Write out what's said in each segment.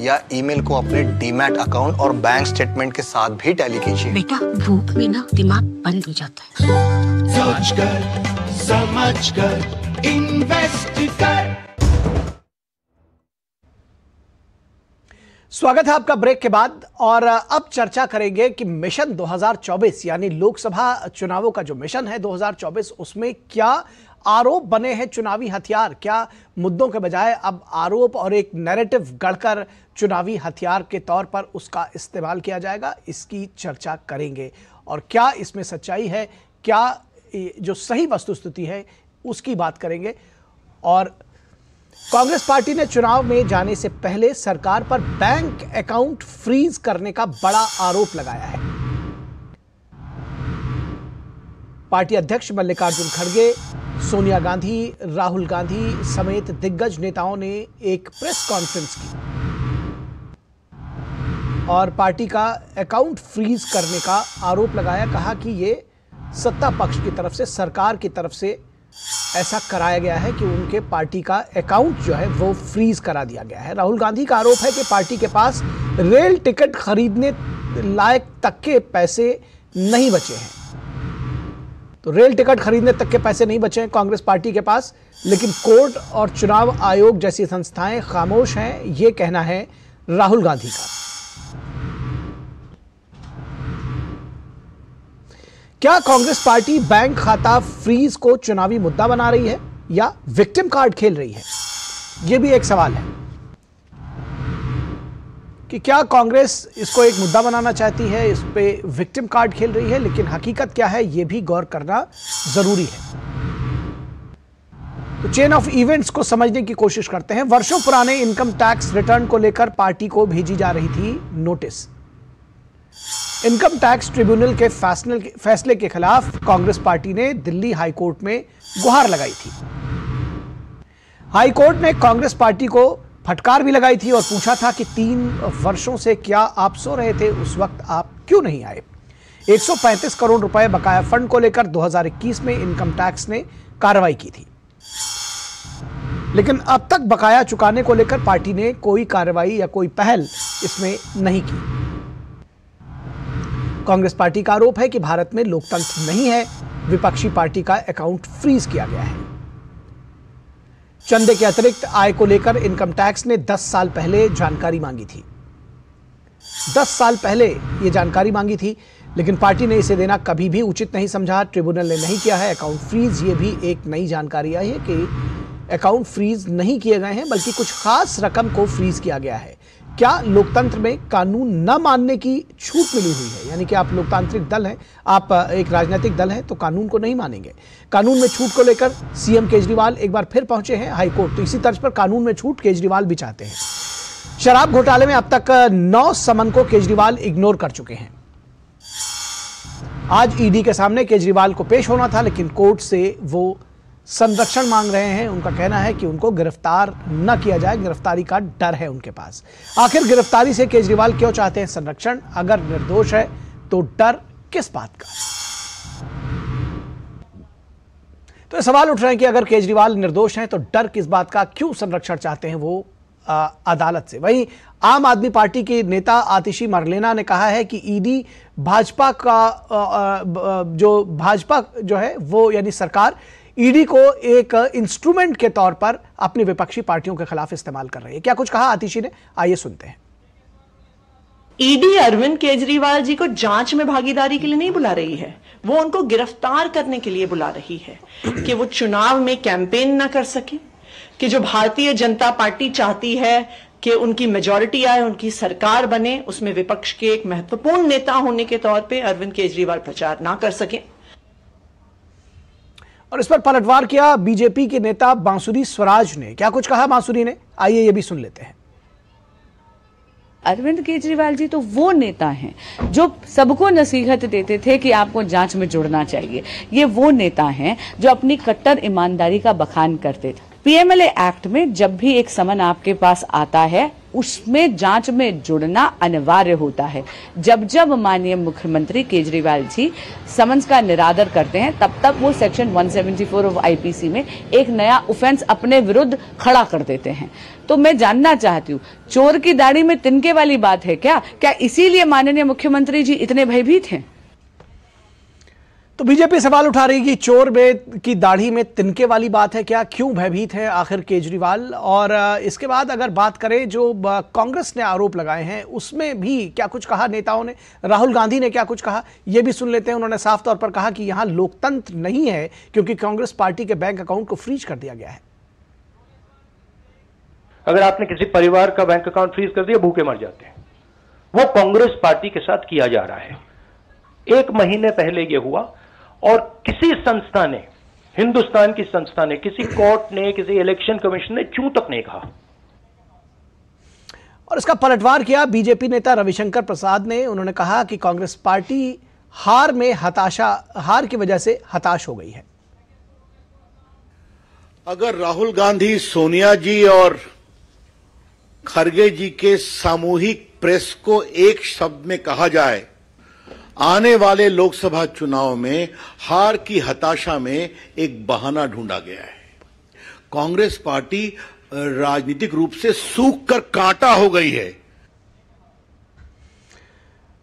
या ईमेल को अपने डीमैट अकाउंट और बैंक स्टेटमेंट के साथ भी टैली कीजिए। बेटा भूख में ना दिमाग बंद हो जाता है। सोच कर समझ कर इन्वेस्ट कर। स्वागत है आपका ब्रेक के बाद। और अब चर्चा करेंगे कि मिशन 2024 यानी लोकसभा चुनावों का जो मिशन है 2024, उसमें क्या आरोप बने हैं चुनावी हथियार। क्या मुद्दों के बजाय अब आरोप और एक नैरेटिव गढ़कर चुनावी हथियार के तौर पर उसका इस्तेमाल किया जाएगा, इसकी चर्चा करेंगे। और क्या इसमें सच्चाई है, क्या जो सही वस्तुस्थिति है उसकी बात करेंगे। और कांग्रेस पार्टी ने चुनाव में जाने से पहले सरकार पर बैंक अकाउंट फ्रीज करने का बड़ा आरोप लगाया है। पार्टी अध्यक्ष मल्लिकार्जुन खड़गे, सोनिया गांधी, राहुल गांधी समेत दिग्गज नेताओं ने एक प्रेस कॉन्फ्रेंस की और पार्टी का अकाउंट फ्रीज करने का आरोप लगाया। कहा कि ये सत्ता पक्ष की तरफ से, सरकार की तरफ से ऐसा कराया गया है कि उनके पार्टी का अकाउंट जो है वो फ्रीज करा दिया गया है। राहुल गांधी का आरोप है कि पार्टी के पास रेल टिकट खरीदने लायक तक के पैसे नहीं बचे हैं। तो रेल टिकट खरीदने तक के पैसे नहीं बचे हैं कांग्रेस पार्टी के पास, लेकिन कोर्ट और चुनाव आयोग जैसी संस्थाएं खामोश हैं, ये कहना है राहुल गांधी का। क्या कांग्रेस पार्टी बैंक खाता फ्रीज को चुनावी मुद्दा बना रही है या विक्टिम कार्ड खेल रही है? यह भी एक सवाल है कि क्या कांग्रेस इसको एक मुद्दा बनाना चाहती है, इस पे विक्टिम कार्ड खेल रही है। लेकिन हकीकत क्या है यह भी गौर करना जरूरी है। तो चेन ऑफ इवेंट्स को समझने की कोशिश करते हैं। वर्षों पुराने इनकम टैक्स रिटर्न को लेकर पार्टी को भेजी जा रही थी नोटिस। इनकम टैक्स ट्रिब्यूनल के फैसले के खिलाफ कांग्रेस पार्टी ने दिल्ली हाईकोर्ट में गुहार लगाई थी। हाईकोर्ट ने कांग्रेस पार्टी को फटकार भी लगाई थी और पूछा था कि 3 वर्षों से क्या आप सो रहे थे, उस वक्त आप क्यों नहीं आए। 135 करोड़ रुपए बकाया फंड को लेकर 2021 में इनकम टैक्स ने कार्रवाई की थी, लेकिन अब तक बकाया चुकाने को लेकर पार्टी ने कोई कार्रवाई या कोई पहल इसमें नहीं की। कांग्रेस पार्टी का आरोप है कि भारत में लोकतंत्र नहीं है, विपक्षी पार्टी का अकाउंट फ्रीज किया गया है। चंदे के अतिरिक्त आय को लेकर इनकम टैक्स ने 10 साल पहले जानकारी मांगी थी। 10 साल पहले यह जानकारी मांगी थी, लेकिन पार्टी ने इसे देना कभी भी उचित नहीं समझा। ट्रिब्यूनल ने नहीं किया है अकाउंट फ्रीज। ये भी एक नई जानकारी आई है कि अकाउंट फ्रीज नहीं किए गए हैं, बल्कि कुछ खास रकम को फ्रीज किया गया है। क्या लोकतंत्र में कानून न मानने की छूट मिली हुई है? यानी कि आप लोकतांत्रिक दल हैं, आप एक राजनीतिक दल हैं, तो कानून को नहीं मानेंगे। कानून में छूट को लेकर सीएम केजरीवाल एक बार फिर पहुंचे हैं हाईकोर्ट। तो इसी तर्ज पर कानून में छूट केजरीवाल भी चाहते हैं। शराब घोटाले में अब तक 9 समन को केजरीवाल इग्नोर कर चुके हैं। आज ईडी के सामने केजरीवाल को पेश होना था, लेकिन कोर्ट से वो संरक्षण मांग रहे हैं। उनका कहना है कि उनको गिरफ्तार न किया जाए, गिरफ्तारी का डर है उनके पास। आखिर गिरफ्तारी से केजरीवाल क्यों चाहते हैं संरक्षण? अगर निर्दोष है तो डर किस बात का? तो सवाल उठ रहे हैं कि अगर केजरीवाल निर्दोष हैं तो डर किस बात का, क्यों संरक्षण चाहते हैं वो अदालत से। वहीं आम आदमी पार्टी के नेता आतिशी मरलेना ने कहा है कि ईडी भाजपा जो है वो यानी सरकार ईडी को एक इंस्ट्रूमेंट के तौर पर अपनी विपक्षी पार्टियों के खिलाफ इस्तेमाल कर रही है। क्या कुछ कहा आतिशी ने, आइए सुनते हैं। ईडी अरविंद केजरीवाल जी को जांच में भागीदारी के लिए नहीं बुला रही है, वो उनको गिरफ्तार करने के लिए बुला रही है कि वो चुनाव में कैंपेन ना कर सके, कि जो भारतीय जनता पार्टी चाहती है कि उनकी मेजॉरिटी आए, उनकी सरकार बने, उसमें विपक्ष के एक महत्वपूर्ण नेता होने के तौर पे अरविंद केजरीवाल प्रचार ना कर सके। और इस पर पलटवार किया बीजेपी के नेता बांसुरी स्वराज ने। क्या कुछ कहा बांसुरी ने, आइए ये भी सुन लेते हैं। अरविंद केजरीवाल जी तो वो नेता हैं जो सबको नसीहत देते थे कि आपको जांच में जुड़ना चाहिए। ये वो नेता हैं जो अपनी कट्टर ईमानदारी का बखान करते थे। पीएमएलए एक्ट में जब भी एक समन आपके पास आता है, उसमें जांच में जुड़ना अनिवार्य होता है। जब जब माननीय मुख्यमंत्री केजरीवाल जी समन्स का निरादर करते हैं तब तक वो सेक्शन 174 ऑफ आईपीसी में एक नया ऑफेंस अपने विरुद्ध खड़ा कर देते हैं। तो मैं जानना चाहती हूँ, चोर की दाढ़ी में तिनके वाली बात है क्या इसीलिए माननीय मुख्यमंत्री जी इतने भयभीत हैं? तो बीजेपी सवाल उठा रही कि चोर की दाढ़ी में तिनके वाली बात है क्या, क्यों भयभीत है आखिर केजरीवाल? और इसके बाद अगर बात करें जो कांग्रेस ने आरोप लगाए हैं उसमें भी क्या कुछ कहा नेताओं ने, राहुल गांधी ने क्या कुछ कहा ये भी सुन लेते हैं। उन्होंने साफ तौर पर कहा कि यहां लोकतंत्र नहीं है क्योंकि कांग्रेस पार्टी के बैंक अकाउंट को फ्रीज कर दिया गया है। अगर आपने किसी परिवार का बैंक अकाउंट फ्रीज कर दिया, भूखे मर जाते हैं। वो कांग्रेस पार्टी के साथ किया जा रहा है। 1 महीने पहले यह हुआ और किसी संस्था ने, हिंदुस्तान की संस्था ने, किसी कोर्ट ने, किसी इलेक्शन कमीशन ने चूं तक नहीं कहा। और इसका पलटवार किया बीजेपी नेता रविशंकर प्रसाद ने। उन्होंने कहा कि कांग्रेस पार्टी हार की वजह से हताश हो गई है। अगर राहुल गांधी, सोनिया जी और खरगे जी के सामूहिक प्रेस को एक शब्द में कहा जाए, आने वाले लोकसभा चुनाव में हार की हताशा में एक बहाना ढूंढा गया है। कांग्रेस पार्टी राजनीतिक रूप से सूख कर कांटा हो गई है।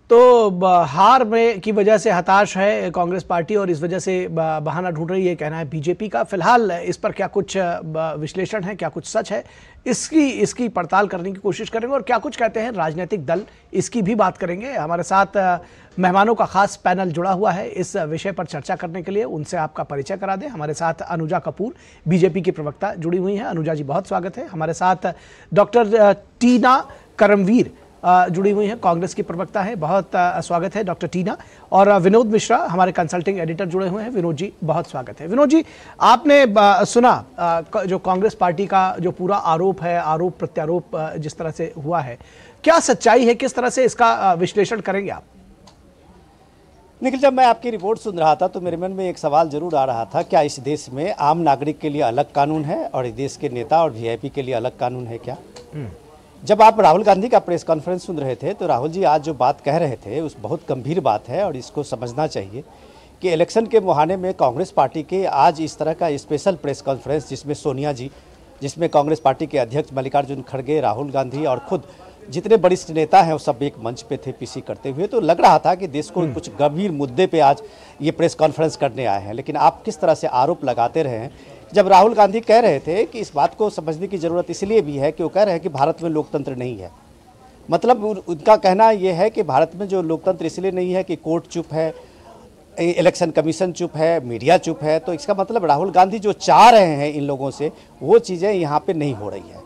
तो हार में की वजह से हताश है कांग्रेस पार्टी और इस वजह से बहाना ढूंढ रही है, कहना है बीजेपी का। फिलहाल इस पर क्या कुछ विश्लेषण है, क्या कुछ सच है, इसकी पड़ताल करने की कोशिश करेंगे। और क्या कुछ कहते हैं राजनीतिक दल, इसकी भी बात करेंगे। हमारे साथ मेहमानों का खास पैनल जुड़ा हुआ है इस विषय पर चर्चा करने के लिए। उनसे आपका परिचय करा दें। हमारे साथ अनुजा कपूर, बीजेपी की प्रवक्ता, जुड़ी हुई हैं। अनुजा जी बहुत स्वागत है। हमारे साथ डॉक्टर टीना करमवीर जुड़ी हुई हैं, कांग्रेस की प्रवक्ता है, बहुत स्वागत है डॉक्टर टीना। और विनोद मिश्रा हमारे कंसल्टिंग एडिटर जुड़े हुए हैं। विनोद जी बहुत स्वागत है। विनोद जी, आपने सुना जो कांग्रेस पार्टी का जो पूरा आरोप है, आरोप प्रत्यारोप जिस तरह से हुआ है, क्या सच्चाई है, किस तरह से इसका विश्लेषण करेंगे आप? निखिल, जब मैं आपकी रिपोर्ट सुन रहा था तो मेरे मन में एक सवाल जरूर आ रहा था, क्या इस देश में आम नागरिक के लिए अलग कानून है और इस देश के नेता और वीआईपी के लिए अलग कानून है क्या? जब आप राहुल गांधी का प्रेस कॉन्फ्रेंस सुन रहे थे तो राहुल जी आज जो बात कह रहे थे उस बहुत गंभीर बात है और इसको समझना चाहिए कि इलेक्शन के मुहाने में कांग्रेस पार्टी के आज इस तरह का स्पेशल प्रेस कॉन्फ्रेंस, जिसमें सोनिया जी, जिसमें कांग्रेस पार्टी के अध्यक्ष मल्लिकार्जुन खड़गे, राहुल गांधी और खुद जितने वरिष्ठ नेता हैं वो सब एक मंच पे थे पीसी करते हुए, तो लग रहा था कि देश को कुछ गंभीर मुद्दे पे आज ये प्रेस कॉन्फ्रेंस करने आए हैं। लेकिन आप किस तरह से आरोप लगाते रहे हैं। जब राहुल गांधी कह रहे थे कि इस बात को समझने की ज़रूरत इसलिए भी है कि वो कह रहे हैं कि भारत में लोकतंत्र नहीं है। मतलब उनका कहना यह है कि भारत में जो लोकतंत्र इसलिए नहीं है कि कोर्ट चुप है, इलेक्शन कमीशन चुप है, मीडिया चुप है। तो इसका मतलब राहुल गांधी जो चाह रहे हैं इन लोगों से वो चीज़ें यहाँ पे नहीं हो रही है।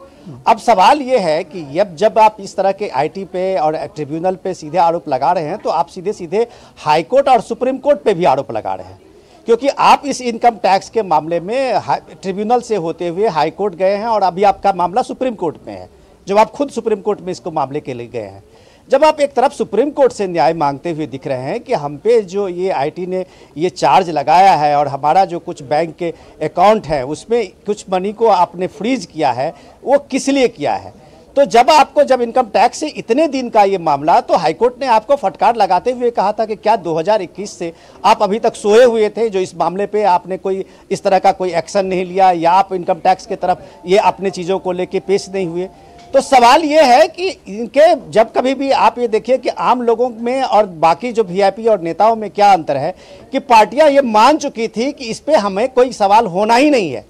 अब सवाल ये है कि जब आप इस तरह के आईटी पे और ट्रिब्यूनल पे सीधे आरोप लगा रहे हैं तो आप सीधे सीधे हाई कोर्ट और सुप्रीम कोर्ट पे भी आरोप लगा रहे हैं, क्योंकि आप इस इनकम टैक्स के मामले में ट्रिब्यूनल से होते हुए हाई कोर्ट गए हैं और अभी आपका मामला सुप्रीम कोर्ट में है, जब आप खुद सुप्रीम कोर्ट में इसको मामले के लिए गए हैं। जब आप एक तरफ सुप्रीम कोर्ट से न्याय मांगते हुए दिख रहे हैं कि हम पे जो ये आईटी ने ये चार्ज लगाया है और हमारा जो कुछ बैंक के अकाउंट है उसमें कुछ मनी को आपने फ्रीज किया है, वो किस लिए किया है। तो जब इनकम टैक्स से इतने दिन का ये मामला, तो हाईकोर्ट ने आपको फटकार लगाते हुए कहा था कि क्या 2021 से आप अभी तक सोए हुए थे, जो इस मामले पे आपने कोई इस तरह का कोई एक्शन नहीं लिया या आप इनकम टैक्स के तरफ ये अपने चीज़ों को लेके पेश नहीं हुए। तो सवाल ये है कि इनके जब कभी भी आप ये देखिए कि आम लोगों में और बाकी जो वीआईपी और नेताओं में क्या अंतर है कि पार्टियां ये मान चुकी थी कि इस पे हमें कोई सवाल होना ही नहीं है।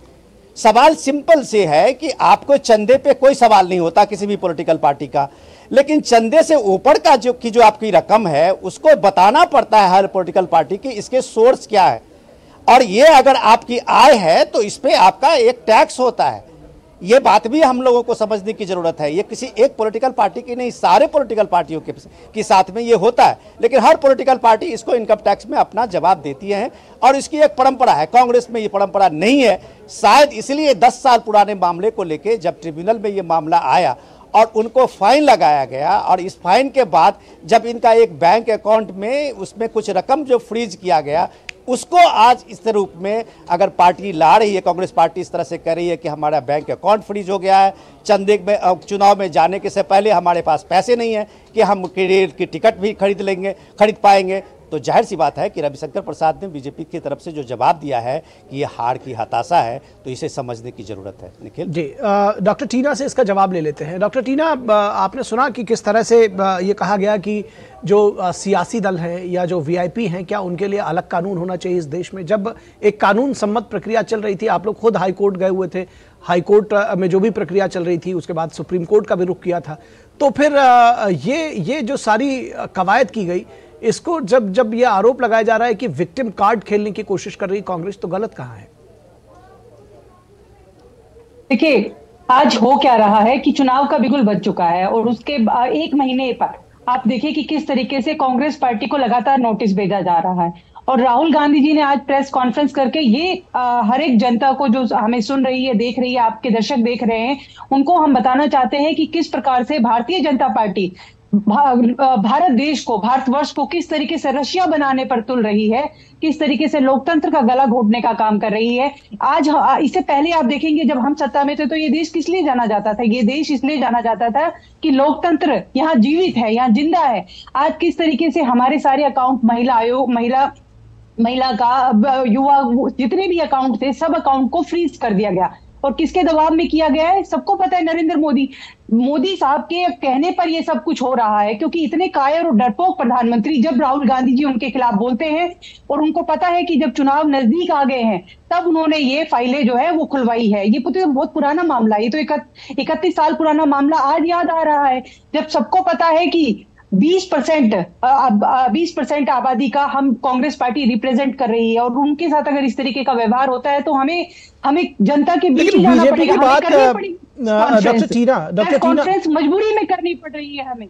सवाल सिंपल से है कि आपको चंदे पे कोई सवाल नहीं होता किसी भी पॉलिटिकल पार्टी का, लेकिन चंदे से ऊपर का जो आपकी रकम है उसको बताना पड़ता है हर पॉलिटिकल पार्टी की इसके सोर्स क्या है, और ये अगर आपकी आय है तो इस पे आपका एक टैक्स होता है। ये बात भी हम लोगों को समझने की जरूरत है। ये किसी एक पॉलिटिकल पार्टी की नहीं, सारे पॉलिटिकल पार्टियों के साथ में ये होता है, लेकिन हर पॉलिटिकल पार्टी इसको इनकम टैक्स में अपना जवाब देती है और इसकी एक परंपरा है। कांग्रेस में ये परंपरा नहीं है, शायद इसलिए 10 साल पुराने मामले को लेके जब ट्रिब्यूनल में ये मामला आया और उनको फाइन लगाया गया और इस फाइन के बाद जब इनका एक बैंक अकाउंट में उसमें कुछ रकम जो फ्रीज किया गया, उसको आज इस रूप में अगर पार्टी ला रही है, कांग्रेस पार्टी इस तरह से कह रही है कि हमारा बैंक अकाउंट फ्रीज हो गया है, चंदे में चुनाव में जाने के से पहले हमारे पास पैसे नहीं है कि हम रेल की टिकट भी खरीद पाएंगे, तो जाहिर सी बात है कि रविशंकर प्रसाद ने बीजेपी की तरफ से जो जवाब दिया है कि ये हार की हताशा है, तो इसे समझने की जरूरत है। निखिल जी, डॉक्टर टीना से इसका जवाब ले लेते हैं। डॉक्टर टीना, आपने सुना कि किस तरह से ये कहा गया कि जो सियासी दल हैं या जो वीआईपी हैं, क्या उनके लिए अलग कानून होना चाहिए इस देश में? जब एक कानून सम्मत प्रक्रिया चल रही थी, आप लोग खुद हाईकोर्ट गए हुए थे, हाईकोर्ट में जो भी प्रक्रिया चल रही थी उसके बाद सुप्रीम कोर्ट का भी रुख किया था, तो फिर ये जो सारी कवायद की गई, इसको जब ये आरोप लगाया जा रहा है कि विक्टिम कार्ड खेलने की कोशिश कर रही कांग्रेस, तो गलत कहां है? देखिए, आज हो क्या रहा है कि चुनाव का बिगुल बज चुका है और उसके एक महीने पर आप देखिए कि किस तरीके से कांग्रेस पार्टी को लगातार नोटिस भेजा जा रहा है। और राहुल गांधी जी ने आज प्रेस कॉन्फ्रेंस करके ये हर एक जनता को जो हमें सुन रही है, देख रही है, आपके दर्शक देख रहे हैं, उनको हम बताना चाहते हैं कि किस प्रकार से भारतीय जनता पार्टी भारत देश को, भारतवर्ष को किस तरीके से रशिया बनाने पर तुल रही है, किस तरीके से लोकतंत्र का गला घोटने का काम कर रही है। आज इससे पहले आप देखेंगे जब हम सत्ता में थे तो ये देश किस लिए जाना जाता था? ये देश इसलिए जाना जाता था कि लोकतंत्र यहाँ जीवित है, यहाँ जिंदा है। आज किस तरीके से हमारे सारे अकाउंट, महिला आयोग, महिला का, युवा, जितने भी अकाउंट थे सब अकाउंट को फ्रीज कर दिया गया। और किसके दबाव में किया गया है? सबको पता है, नरेंद्र मोदी साहब के कहने पर ये सब कुछ हो रहा है, क्योंकि इतने कायर और डरपोक प्रधानमंत्री जब राहुल गांधी जी उनके खिलाफ बोलते हैं और उनको पता है कि जब चुनाव नजदीक आ गए हैं तब उन्होंने ये फाइलें जो है वो खुलवाई है। ये बहुत पुराना मामला है, ये तो 31 साल पुराना मामला आज याद आ रहा है, जब सबको पता है कि 20% आबादी का हम कांग्रेस पार्टी रिप्रेजेंट कर रही है और उनके साथ अगर इस तरीके का व्यवहार होता है तो हमें जनता के बीच जाना पड़ेगा। डॉक्टर टीना कॉन्फ्रेंस मजबूरी में करनी पड़ रही है, हमें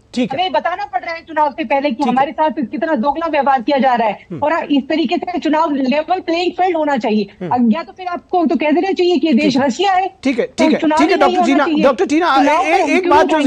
बताना पड़ रहा है चुनाव से पहले कि हमारे साथ कितना दोगला व्यवहार किया जा रहा है और इस तरीके से चुनाव लेवल प्लेइंग फील्ड होना चाहिए। या तो फिर आपको तो कह देना चाहिए कि देश रशिया है। ठीक है डॉक्टर टीना, एक बात जो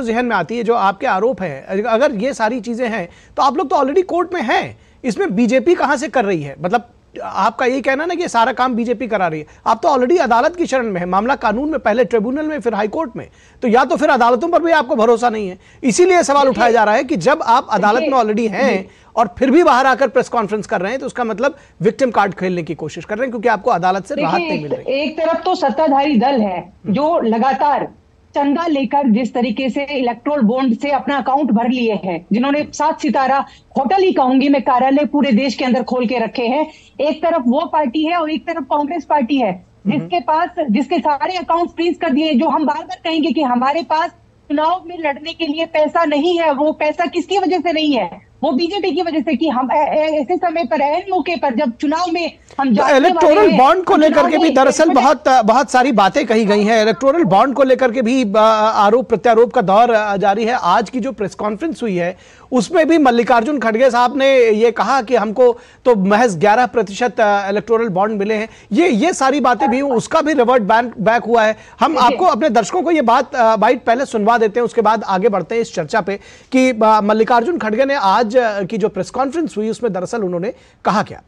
जहन में आती है, जो आपके आरोप है, अगर ये सारी चीजें हैं तो आप लोग तो ऑलरेडी कोर्ट में हैं, इसमें बीजेपी कहां से कर रही है? मतलब आपका यही कहना ना कि सारा काम बीजेपी करा रही है, आप तो ऑलरेडी अदालत की शरण में है, मामला कानून में, पहले ट्रिब्यूनल में फिर हाई कोर्ट में, तो या तो फिर अदालतों पर भी आपको भरोसा नहीं है। इसीलिए सवाल उठाया जा रहा है कि जब आप अदालत में ऑलरेडी हैं और फिर भी बाहर आकर प्रेस कॉन्फ्रेंस कर रहे हैं, तो उसका मतलब विक्टिम कार्ड खेलने की कोशिश कर रहे हैं, क्योंकि आपको अदालत से राहत नहीं मिल रही। एक तरफ तो सत्ताधारी दल है जो लगातार चंदा लेकर जिस तरीके से इलेक्ट्रोल बॉन्ड से अपना अकाउंट भर लिए हैं, जिन्होंने 7 सितारा होटल ही कहूंगी मैं, कार्यालय पूरे देश के अंदर खोल के रखे हैं, एक तरफ वो पार्टी है और एक तरफ कांग्रेस पार्टी है जिसके सारे अकाउंट फ्रीज कर दिए। जो हम बार बार कहेंगे कि हमारे पास चुनाव में लड़ने के लिए पैसा नहीं है, वो पैसा किसकी वजह से नहीं है? वो बीजेपी की वजह से कि हम ऐसे समय पर, ऐसे मौके पर जब चुनाव में हम इलेक्टोरल बॉन्ड को लेकर के भी दरअसल बहुत सारी बातें कही गई हैं। इलेक्टोरल बॉन्ड को लेकर के भी आरोप प्रत्यारोप का दौर जारी है। आज की जो प्रेस कॉन्फ्रेंस हुई है उसमें भी मल्लिकार्जुन खड़गे साहब ने ये कहा कि हमको तो महज 11% इलेक्टोरल बॉन्ड मिले हैं। ये सारी बातें भी, उसका भी रिवर्ट बैक हुआ है। हम आपको, अपने दर्शकों को ये बाइट पहले सुनवा देते हैं, उसके बाद आगे बढ़ते हैं इस चर्चा पे कि मल्लिकार्जुन खड़गे ने आज की जो प्रेस कॉन्फ्रेंस हुई उसमें दरअसल उन्होंने कहा क्या।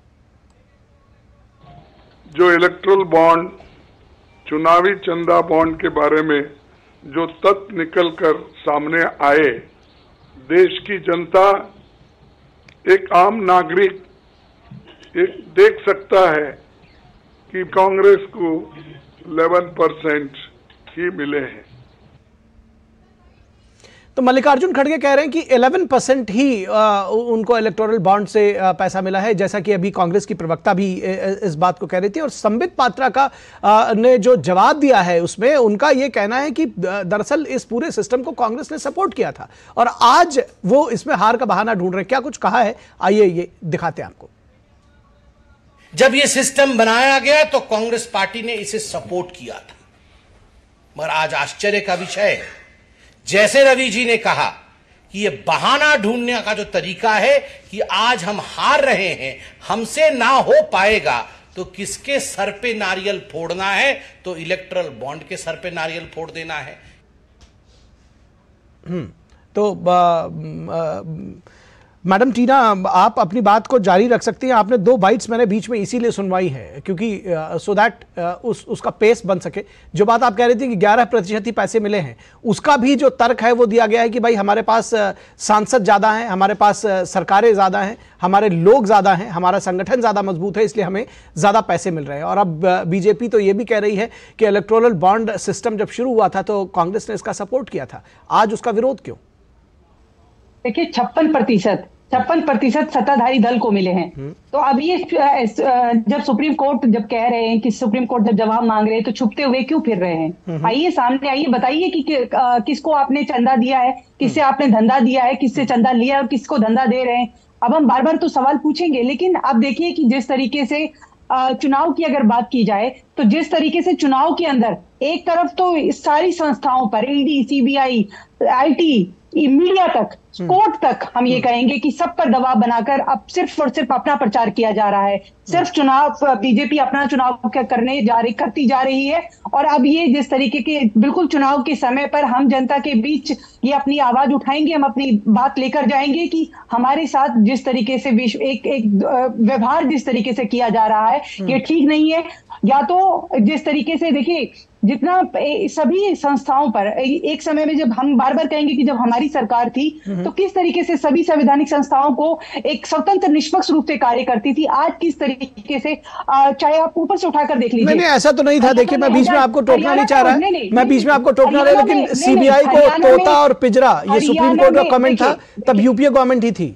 जो इलेक्ट्रोल बॉन्ड, चुनावी चंदा बॉन्ड के बारे में जो तथ्य निकल कर सामने आए, देश की जनता, एक आम नागरिक देख सकता है कि कांग्रेस को 11% ही मिले हैं। तो मल्लिकार्जुन खड़गे कह रहे हैं कि 11% ही उनको इलेक्टोरल बॉन्ड से पैसा मिला है, जैसा कि अभी कांग्रेस की प्रवक्ता भी इस बात को कह रही थी। और संबित पात्रा का ने जो जवाब दिया है उसमें उनका ये कहना है कि दरअसल इस पूरे सिस्टम को कांग्रेस ने सपोर्ट किया था और आज वो इसमें हार का बहाना ढूंढ रहे हैं। क्या कुछ कहा है, आइए ये दिखाते हैं आपको। जब ये सिस्टम बनाया गया तो कांग्रेस पार्टी ने इसे सपोर्ट किया था, मगर आज आश्चर्य का विषय है, जैसे रवि जी ने कहा कि ये बहाना ढूंढने का जो तरीका है कि आज हम हार रहे हैं, हमसे ना हो पाएगा, तो किसके सर पे नारियल फोड़ना है? तो इलेक्टोरल बॉन्ड के सर पे नारियल फोड़ देना है। तो मैडम टीना, आप अपनी बात को जारी रख सकती हैं। आपने 2 बाइट्स मैंने बीच में इसीलिए सुनवाई है क्योंकि सो दैट उसका पेस बन सके। जो बात आप कह रही थी कि 11% ही पैसे मिले हैं, उसका भी जो तर्क है वो दिया गया है कि भाई हमारे पास सांसद ज्यादा हैं, हमारे पास सरकारें ज्यादा हैं, हमारे लोग ज्यादा हैं, हमारा संगठन ज्यादा मजबूत है, इसलिए हमें ज्यादा पैसे मिल रहे हैं। और अब बीजेपी तो ये भी कह रही है कि इलेक्टोरल बॉन्ड सिस्टम जब शुरू हुआ था तो कांग्रेस ने इसका सपोर्ट किया था, आज उसका विरोध क्यों? देखिए 56% सत्ताधारी दल को मिले हैं। तो अब ये जब सुप्रीम कोर्ट जब कह रहे हैं कि सुप्रीम कोर्ट जब जवाब मांग रहे हैं तो छुपते हुए क्यों फिर रहे हैं? आइए सामने आइए, बताइए कि किसको आपने चंदा दिया है, किससे आपने धंधा दिया है, किससे चंदा लिया है और किसको धंधा दे रहे हैं। अब हम बार बार तो सवाल पूछेंगे, लेकिन अब देखिए कि जिस तरीके से चुनाव की अगर बात की जाए तो जिस तरीके से चुनाव के अंदर एक तरफ तो सारी संस्थाओं पर ईडी, सीबीआई, आईटी, मीडिया तक, कोर्ट तक, हम ये कहेंगे कि सब पर दबाव बनाकर अब सिर्फ और सिर्फ अपना प्रचार किया जा रहा है। सिर्फ चुनाव, बीजेपी अपना चुनाव करती जा रही है। और अब ये जिस तरीके के बिल्कुल चुनाव के समय पर हम जनता के बीच ये अपनी आवाज उठाएंगे, हम अपनी बात लेकर जाएंगे कि हमारे साथ जिस तरीके से एक व्यवहार जिस तरीके से किया जा रहा है ये ठीक नहीं है। या तो जिस तरीके से देखिए जितना सभी संस्थाओं पर एक समय में जब हम बार बार कहेंगे कि जब हमारी सरकार थी तो किस तरीके से सभी संवैधानिक संस्थाओं को एक स्वतंत्र निष्पक्ष रूप से कार्य करती थी, आज किस तरीके से, चाहे आप ऊपर से उठाकर देख लीजिए। नहीं, ऐसा तो नहीं था। देखिए मैं बीच में आपको टोकना नहीं चाह रहा है, मैं बीच में आपको टोकना रहा, लेकिन सीबीआई को तोता और पिंजरा ये सुप्रीम कोर्ट का कमेंट था, तब यूपीए गवर्नमेंट ही थी,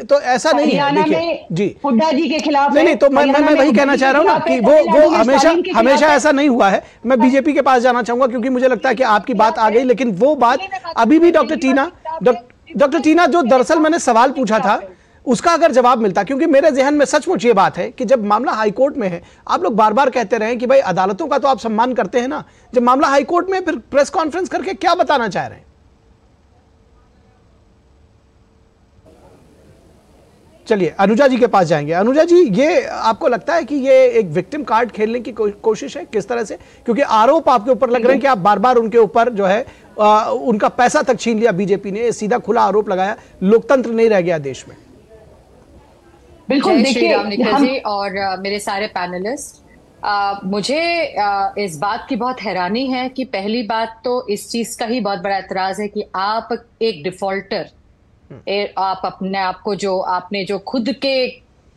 तो ऐसा नहीं है। देखिए जी, हुड्डा जी के खिलाफ नहीं, तो मैं वही कहना चाह रहा हूँ ना कि वो हमेशा ऐसा नहीं हुआ है। मैं बीजेपी के पास जाना चाहूंगा क्योंकि मुझे लगता है कि आपकी बात आ गई, लेकिन वो बात अभी भी डॉक्टर टीना जो दरअसल मैंने सवाल पूछा था उसका अगर जवाब मिलता, क्योंकि मेरे जहन में सचमुच ये बात है कि जब मामला हाईकोर्ट में है, आप लोग बार बार कहते रहे कि भाई अदालतों का तो आप सम्मान करते हैं ना, जब मामला हाईकोर्ट में फिर प्रेस कॉन्फ्रेंस करके क्या बताना चाह रहे हैं? चलिए अनुजा जी के पास जाएंगे। अनुजा जी, ये आपको लगता है कि ये एक विक्टिम कार्ड खेलने की कोशिश है? किस तरह से? क्योंकि आरोप आपके ऊपर लग रहे हैं कि आप बार बार उनके ऊपर जो है उनका पैसा तक छीन लिया बीजेपी ने, सीधा खुला आरोप लगाया, लोकतंत्र नहीं रह गया देश में। बिल्कुल, देखिए निखिल जी और मेरे सारे पैनलिस्ट, मुझे इस बात की बहुत हैरानी है कि पहली बात तो इस चीज का ही बहुत बड़ा एतराज है कि आप एक डिफॉल्टर, आप अपने आप को जो आपने जो खुद के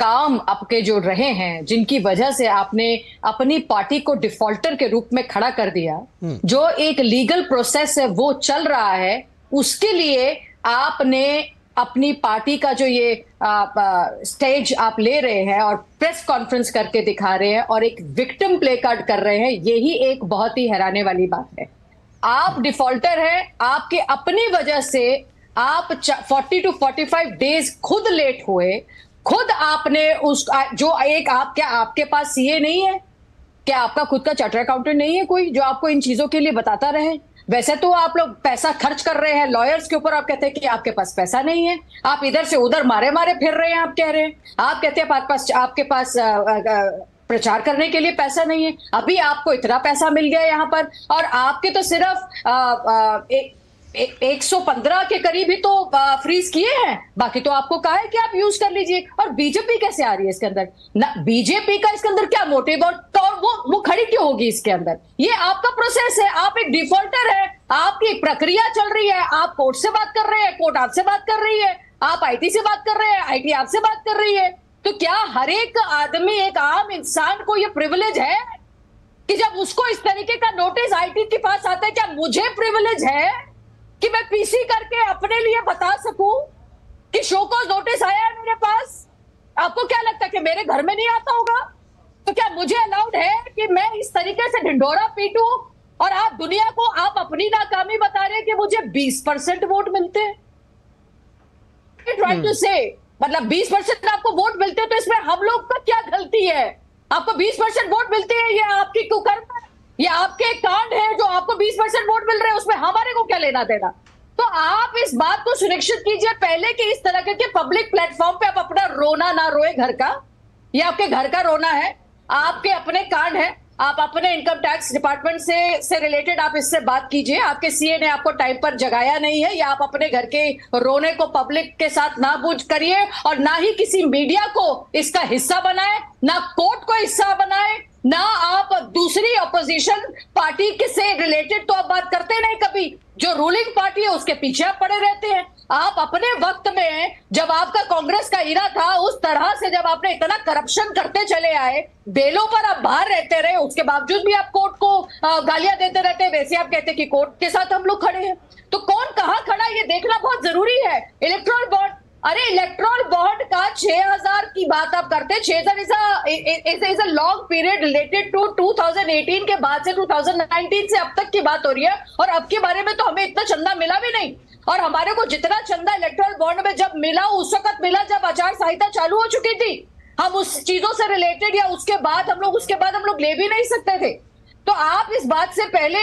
काम आपके जो रहे हैं, जिनकी वजह से आपने अपनी पार्टी को डिफॉल्टर के रूप में खड़ा कर दिया, जो एक लीगल प्रोसेस है वो चल रहा है, उसके लिए आपने अपनी पार्टी का जो ये स्टेज आप ले रहे हैं और प्रेस कॉन्फ्रेंस करके दिखा रहे हैं और एक विक्टिम प्ले कार्ड कर रहे हैं, यही एक बहुत ही हैरानी वाली बात है। आप डिफॉल्टर हैं, आपके अपनी वजह से आप 40 to 45 डेज खुद लेट हुए, खुद आपने उस जो एक आप, क्या आपके पास सीए नहीं है? क्या आपका खुद का चार्टर अकाउंटेंट नहीं है कोई जो आपको इन चीजों के लिए बताता रहे? वैसे तो आप लोग पैसा खर्च कर रहे हैं लॉयर्स के ऊपर, आप कहते हैं कि आपके पास पैसा नहीं है, आप इधर से उधर मारे मारे फिर रहे हैं, आप कह रहे हैं, आप कहते हैं आपके पास प्रचार करने के लिए पैसा नहीं है। अभी आपको इतना पैसा मिल गया यहाँ पर, और आपके तो सिर्फ 115 के करीब ही तो फ्रीज किए हैं, बाकी तो आपको कहा है कि आप यूज कर लीजिए। और बीजेपी कैसे आ रही है इसके अंदर? ना बीजेपी का इसके अंदर क्या मोटिव और तो वो खड़ी क्यों होगी इसके अंदर? ये आपका प्रोसेस है, आप एक डिफॉल्टर है, आपकी एक प्रक्रिया चल रही है, आप कोर्ट से बात कर रहे हैं, कोर्ट आपसे बात कर रही है, आप आईटी से बात कर रहे हैं, आईटी आपसे बात कर रही है। तो क्या हर एक आदमी, एक आम इंसान को ये प्रिविलेज है कि जब उसको इस तरीके का नोटिस आईटी के पास आता है, क्या मुझे प्रिविलेज है कि मैं पीसी करके अपने लिए बता सकूं कि शो कॉज नोटिस आया है मेरे पास? आपको क्या लगता है कि मेरे घर में नहीं आता होगा? तो क्या मुझे अलाउड है कि मैं इस तरीके से ढिंढोरा पीटूं और आप दुनिया को आप अपनी नाकामी बता रहे हैं कि मुझे 20% वोट मिलते हैं? ट्राइंग टू से मतलब 20% आपको वोट मिलते हैं, तो इसमें हम लोग का क्या गलती है? आपको 20% वोट मिलते हैं, ये आपकी कुकर्म है, ये आपके कांड है जो आपको 20% वोट मिल रहे हैं, उसमें हमारे को क्या लेना देना? तो आप इस बात को सुनिश्चित कीजिए पहले कि इस तरह के पब्लिक प्लेटफॉर्म पे आप अपना रोना ना रोए घर का, ये आपके घर का रोना है, आपके अपने कांड है, आप अपने इनकम टैक्स डिपार्टमेंट से रिलेटेड आप इससे बात कीजिए। आपके सीए ने आपको टाइम पर जगाया नहीं है, या आप अपने घर के रोने को पब्लिक के साथ ना बूझ करिए, और ना ही किसी मीडिया को इसका हिस्सा बनाए, ना कोर्ट को हिस्सा बनाए, ना आप दूसरी ऑपोजिशन पार्टी के से रिलेटेड तो आप बात करते नहीं कभी। जो रूलिंग पार्टी है उसके पीछे आप पड़े रहते हैं। आप अपने वक्त में जब आपका कांग्रेस का इरा था, उस तरह से जब आपने इतना करप्शन करते चले आए, बेलों पर आप बाहर रहते रहे, उसके बावजूद भी आप कोर्ट को गालियां देते रहते, वैसे आप कहते कि कोर्ट के साथ हम लोग खड़े हैं। तो कौन कहां खड़ा है ये देखना बहुत जरूरी है। इलेक्ट्रल बॉन्ड, अरे इलेक्ट्रल बॉन्ड का 6000 की बात आप करते हैं। 6000 is a long period related to 2018 के बाद से 2019 से अब तक की बात हो रही है, और अब के बारे में तो हमें इतना चंदा मिला भी नहीं। और हमारे को जितना चंदा इलेक्ट्रल बॉन्ड में जब मिला, उस वक्त मिला जब आचार संहिता चालू हो चुकी थी। हम उस चीजों से रिलेटेड या उसके बाद हम लोग ले भी नहीं सकते थे। तो आप इस बात से पहले,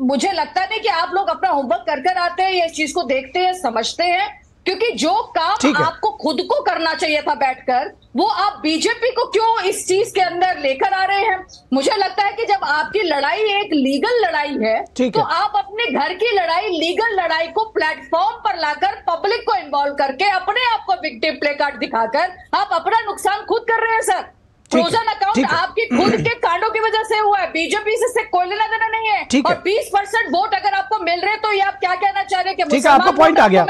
मुझे लगता नहीं कि आप लोग अपना होमवर्क कर आते हैं, इस चीज को देखते हैं, समझते हैं, क्योंकि जो काम आपको खुद को करना चाहिए था बैठकर, वो आप बीजेपी को क्यों इस चीज के अंदर लेकर आ रहे हैं। मुझे लगता है कि जब आपकी लड़ाई एक लीगल लड़ाई है, तो आप अपने घर की लड़ाई, लीगल लड़ाई को प्लेटफॉर्म पर लाकर पब्लिक को इन्वॉल्व करके अपने आप को विक्टिम प्ले कार्ड दिखाकर आप अपना नुकसान खुद कर रहे हैं सर। फ्रोजन अकाउंट आपकी खुद के कांडों की वजह से हुआ है, बीजेपी से कोई लेना देना नहीं है। और 20% वोट अगर आपको मिल रहे हैं, तो ये आप क्या कहना चाह रहे हैं कि ठीक है, आपका पॉइंट आ गया,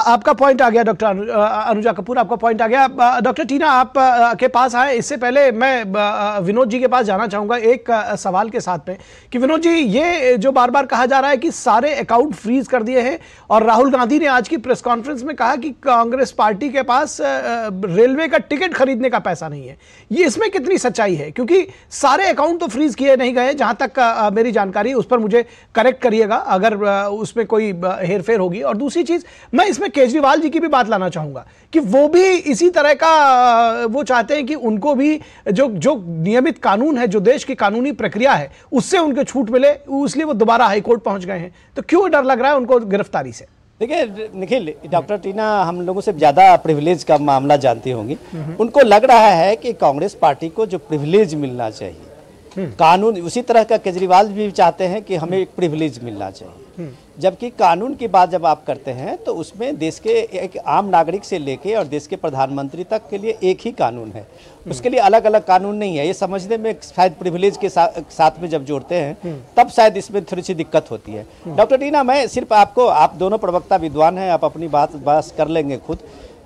आपका पॉइंट आ गया डॉक्टर अनुजा कपूर, आपका पॉइंट आ गया। डॉक्टर टीना आप के पास आए, इससे पहले मैं विनोद जी के पास जाना चाहूंगा एक सवाल के साथ में कि विनोद जी, ये जो बार बार कहा जा रहा है कि सारे अकाउंट फ्रीज कर दिए हैं, और राहुल गांधी ने आज की प्रेस कॉन्फ्रेंस में कहा कि कांग्रेस पार्टी के पास रेलवे का टिकट खरीदने का पैसा नहीं है, ये इसमें कितनी सच्चाई है? क्योंकि सारे अकाउंट तो फ्रीज किए नहीं गए, जहां तक मेरी जानकारी है, उस पर मुझे करेक्ट करिएगा अगर उसमें कोई हेरफेर होगी। और दूसरी चीज, मैं इसमें केजरीवाल जी की भी बात लाना चाहूंगा कि वो भी इसी तरह का वो चाहते हैं कि उनको भी जो नियमित कानून है, जो देश की कानूनी प्रक्रिया है, उससे उनको छूट मिले, इसलिए वो दोबारा हाईकोर्ट पहुंच गए हैं। तो क्यों डर लग रहा है उनको गिरफ्तारी से? देखिए निखिल, डॉक्टर टीना हम लोगों से ज़्यादा प्रिविलेज का मामला जानती होंगी। उनको लग रहा है कि कांग्रेस पार्टी को जो प्रिविलेज मिलना चाहिए, कानून, उसी तरह का केजरीवाल भी चाहते हैं कि हमें एक प्रिविलेज मिलना चाहिए। जबकि कानून की बात जब आप करते हैं तो उसमें देश के एक आम नागरिक से लेके और देश के प्रधानमंत्री तक के लिए एक ही कानून है, उसके लिए अलग अलग कानून नहीं है। ये समझने में शायद प्रिविलेज के साथ में जब जोड़ते हैं तब शायद इसमें थोड़ी सी दिक्कत होती है। डॉक्टर टीना, मैं सिर्फ आपको, आप दोनों प्रवक्ता विद्वान हैं, आप अपनी बात कर लेंगे खुद,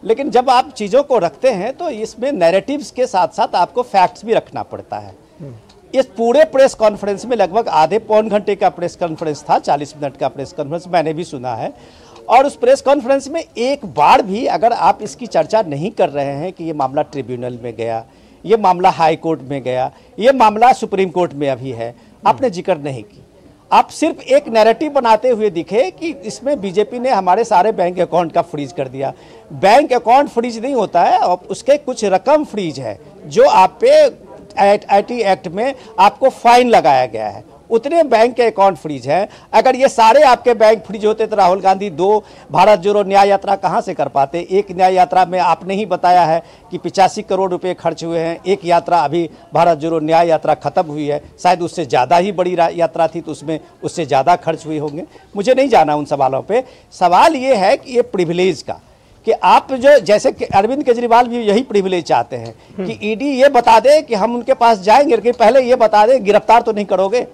लेकिन जब आप चीज़ों को रखते हैं तो इसमें नैरेटिव्स के साथ साथ आपको फैक्ट्स भी रखना पड़ता है। इस पूरे प्रेस कॉन्फ्रेंस में लगभग आधे पौन घंटे का प्रेस कॉन्फ्रेंस था, 40 मिनट का प्रेस कॉन्फ्रेंस मैंने भी सुना है, और उस प्रेस कॉन्फ्रेंस में एक बार भी अगर आप इसकी चर्चा नहीं कर रहे हैं कि ये मामला ट्रिब्यूनल में गया, ये मामला हाई कोर्ट में गया, ये मामला सुप्रीम कोर्ट में अभी है, आपने जिक्र नहीं की। आप सिर्फ एक नैरेटिव बनाते हुए दिखे कि इसमें बीजेपी ने हमारे सारे बैंक अकाउंट का फ्रीज कर दिया। बैंक अकाउंट फ्रीज नहीं होता है, और उसके कुछ रकम फ्रीज है जो आप पे आईटी एक्ट में आपको फाइन लगाया गया है, उतने बैंक के अकाउंट फ्रीज हैं। अगर ये सारे आपके बैंक फ्रीज होते तो राहुल गांधी 2 भारत जोड़ो न्याय यात्रा कहाँ से कर पाते? एक न्याय यात्रा में आपने ही बताया है कि 85 करोड़ रुपए खर्च हुए हैं। एक यात्रा अभी भारत जोड़ो न्याय यात्रा खत्म हुई है, शायद उससे ज़्यादा ही बड़ी यात्रा थी तो उसमें उससे ज़्यादा खर्च हुए होंगे। मुझे नहीं जाना उन सवालों पर। सवाल ये है कि ये प्रिविलेज का, कि आप जो, जैसे कि अरविंद केजरीवाल भी यही प्रिविलेज चाहते हैं कि ईडी ये बता दे कि हम उनके पास जाएंगे, लेकिन पहले ये बता दे गिरफ्तार तो नहीं करोगे।